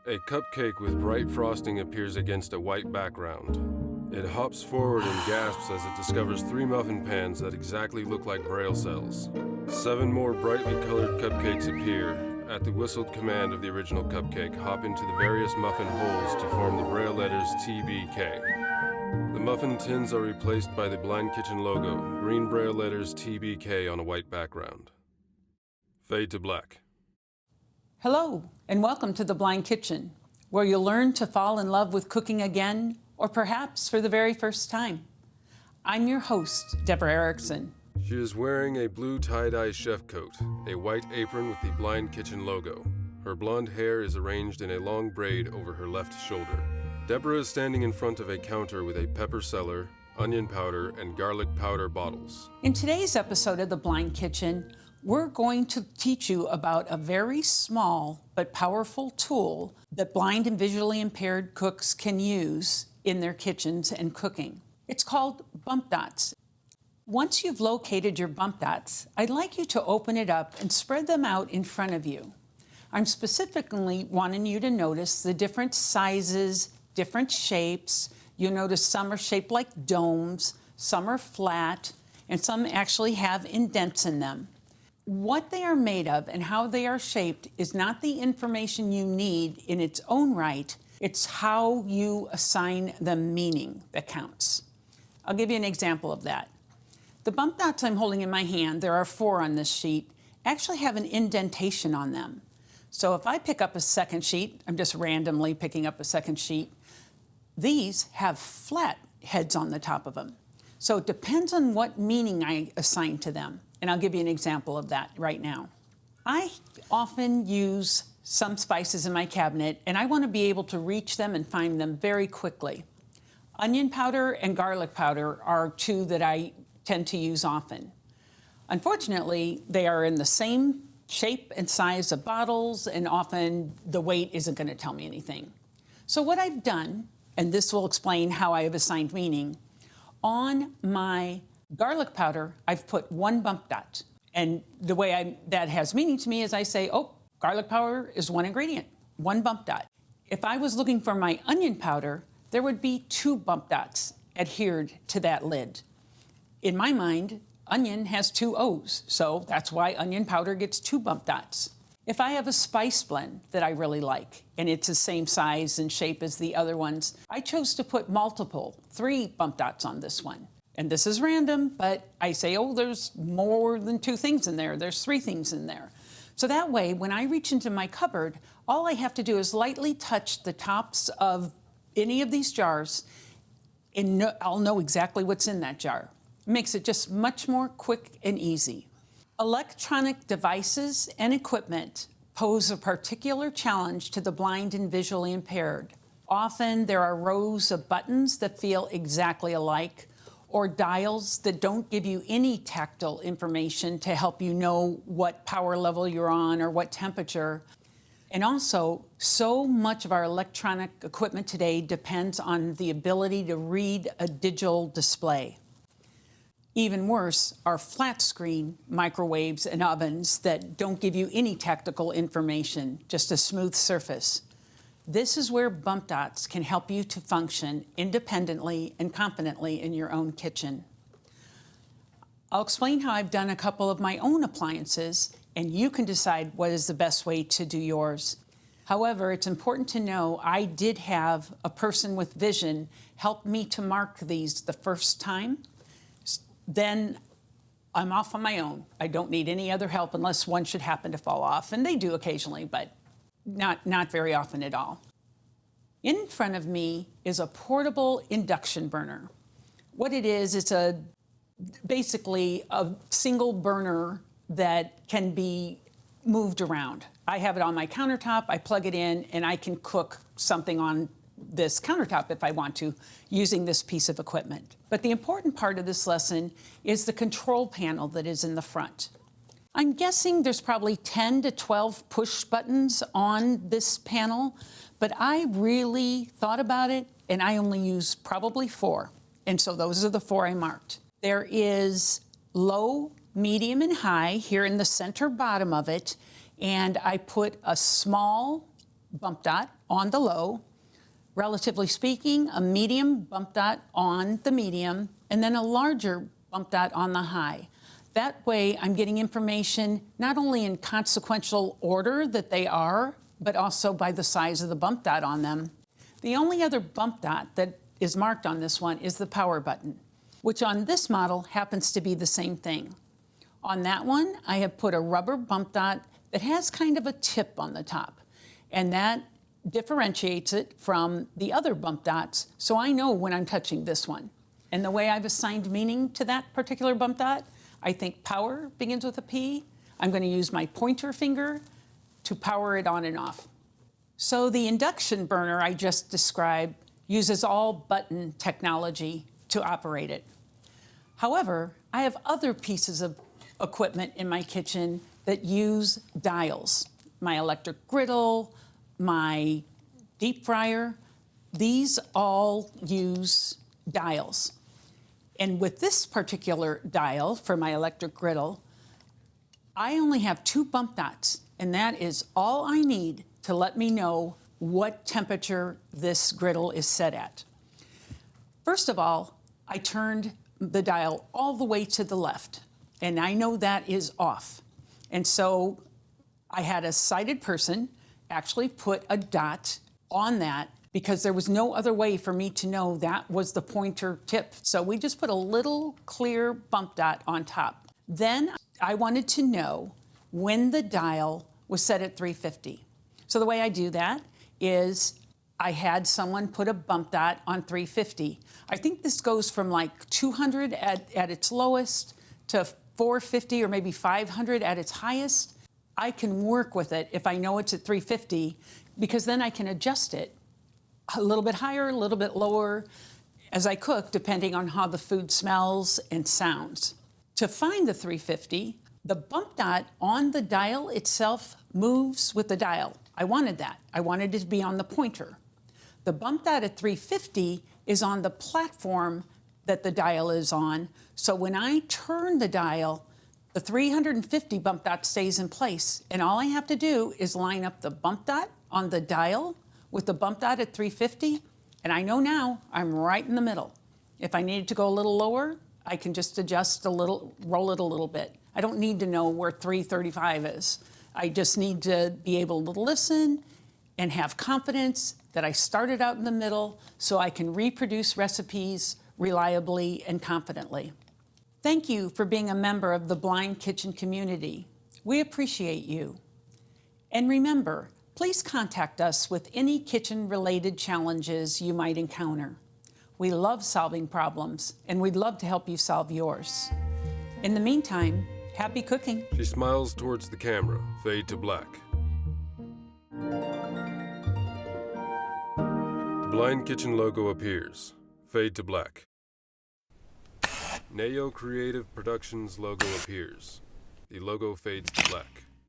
A cupcake with bright frosting appears against a white background. It hops forward and gasps as it discovers 3 muffin pans that exactly look like braille cells. 7 more brightly colored cupcakes appear. At the whistled command of the original cupcake, hop into the various muffin holes to form the braille letters TBK. The muffin tins are replaced by the Blind Kitchen logo, green braille letters TBK on a white background. Fade to black. Hello, and welcome to The Blind Kitchen, where you'll learn to fall in love with cooking again, or perhaps for the very first time. I'm your host, Deborah Erickson. She is wearing a blue tie-dye chef coat, a white apron with the Blind Kitchen logo. Her blonde hair is arranged in a long braid over her left shoulder. Deborah is standing in front of a counter with a pepper cellar, onion powder, and garlic powder bottles. In today's episode of The Blind Kitchen, we're going to teach you about a very small but powerful tool that blind and visually impaired cooks can use in their kitchens and cooking. It's called bump dots. Once you've located your bump dots, I'd like you to open it up and spread them out in front of you. I'm specifically wanting you to notice the different sizes, different shapes. You'll notice some are shaped like domes, some are flat, and some actually have indents in them. What they are made of and how they are shaped is not the information you need in its own right. It's how you assign them meaning that counts. I'll give you an example of that. The bump dots I'm holding in my hand, there are 4 on this sheet, actually have an indentation on them. So if I pick up a second sheet, I'm just randomly picking up a second sheet, these have flat heads on the top of them. So it depends on what meaning I assign to them. And I'll give you an example of that right now. I often use some spices in my cabinet, and I want to be able to reach them and find them very quickly. Onion powder and garlic powder are 2 that I tend to use often. Unfortunately, they are in the same shape and size of bottles, and often the weight isn't going to tell me anything. So what I've done, and this will explain how I have assigned meaning, on my garlic powder, I've put 1 bump dot. And the way that has meaning to me is I say, oh, garlic powder is 1 ingredient, 1 bump dot. If I was looking for my onion powder, there would be 2 bump dots adhered to that lid. In my mind, onion has 2 O's, so that's why onion powder gets 2 bump dots. If I have a spice blend that I really like, and it's the same size and shape as the other ones, I chose to put multiple, 3 bump dots on this one. And this is random, but I say, oh, there's more than 2 things in there. There's 3 things in there. So that way, when I reach into my cupboard, all I have to do is lightly touch the tops of any of these jars, and I'll know exactly what's in that jar. It makes it just much more quick and easy. Electronic devices and equipment pose a particular challenge to the blind and visually impaired. Often, there are rows of buttons that feel exactly alike, or dials that don't give you any tactile information to help you know what power level you're on or what temperature. And also, so much of our electronic equipment today depends on the ability to read a digital display. Even worse are flat screen microwaves and ovens that don't give you any tactile information, just a smooth surface. This is where bump dots can help you to function independently and competently in your own kitchen. I'll explain how I've done a couple of my own appliances, and you can decide what is the best way to do yours. However, it's important to know I did have a person with vision help me to mark these the first time. Then I'm off on my own. I don't need any other help unless one should happen to fall off, and they do occasionally, but not very often at all. In front of me is a portable induction burner. What it is, it's basically a single burner that can be moved around. I have it on my countertop, I plug it in, and I can cook something on this countertop if I want to, using this piece of equipment. But the important part of this lesson is the control panel that is in the front. I'm guessing there's probably 10 to 12 push buttons on this panel, but I really thought about it, and I only use probably 4. And so those are the 4 I marked. There is low, medium, and high here in the center bottom of it, and I put a small bump dot on the low, relatively speaking, a medium bump dot on the medium, and then a larger bump dot on the high. That way, I'm getting information not only in consequential order that they are, but also by the size of the bump dot on them. The only other bump dot that is marked on this one is the power button, which on this model happens to be the same thing. On that one, I have put a rubber bump dot that has kind of a tip on the top, and that differentiates it from the other bump dots, so I know when I'm touching this one. And the way I've assigned meaning to that particular bump dot, I think power begins with a P. I'm going to use my pointer finger to power it on and off. So the induction burner I just described uses all button technology to operate it. However, I have other pieces of equipment in my kitchen that use dials. My electric griddle, my deep fryer, these all use dials. And with this particular dial for my electric griddle, I only have 2 bump dots, and that is all I need to let me know what temperature this griddle is set at. First of all, I turned the dial all the way to the left, and I know that is off. And so I had a sighted person actually put a dot on that because there was no other way for me to know that was the pointer tip. So we just put a little clear bump dot on top. Then I wanted to know when the dial was set at 350. So the way I do that is I had someone put a bump dot on 350. I think this goes from like 200 at its lowest to 450 or maybe 500 at its highest. I can work with it if I know it's at 350 because then I can adjust it a little bit higher, a little bit lower as I cook, depending on how the food smells and sounds. To find the 350, the bump dot on the dial itself moves with the dial. I wanted that. I wanted it to be on the pointer. The bump dot at 350 is on the platform that the dial is on. So when I turn the dial, the 350 bump dot stays in place. And all I have to do is line up the bump dot on the dial with the bump dot at 350. And I know now I'm right in the middle. If I needed to go a little lower, I can just adjust a little, roll it a little bit. I don't need to know where 335 is. I just need to be able to listen and have confidence that I started out in the middle so I can reproduce recipes reliably and confidently. Thank you for being a member of the Blind Kitchen community. We appreciate you. And remember, please contact us with any kitchen-related challenges you might encounter. We love solving problems, and we'd love to help you solve yours. In the meantime, happy cooking. She smiles towards the camera. Fade to black. The Blind Kitchen logo appears. Fade to black. Neo Creative Productions logo appears. The logo fades to black.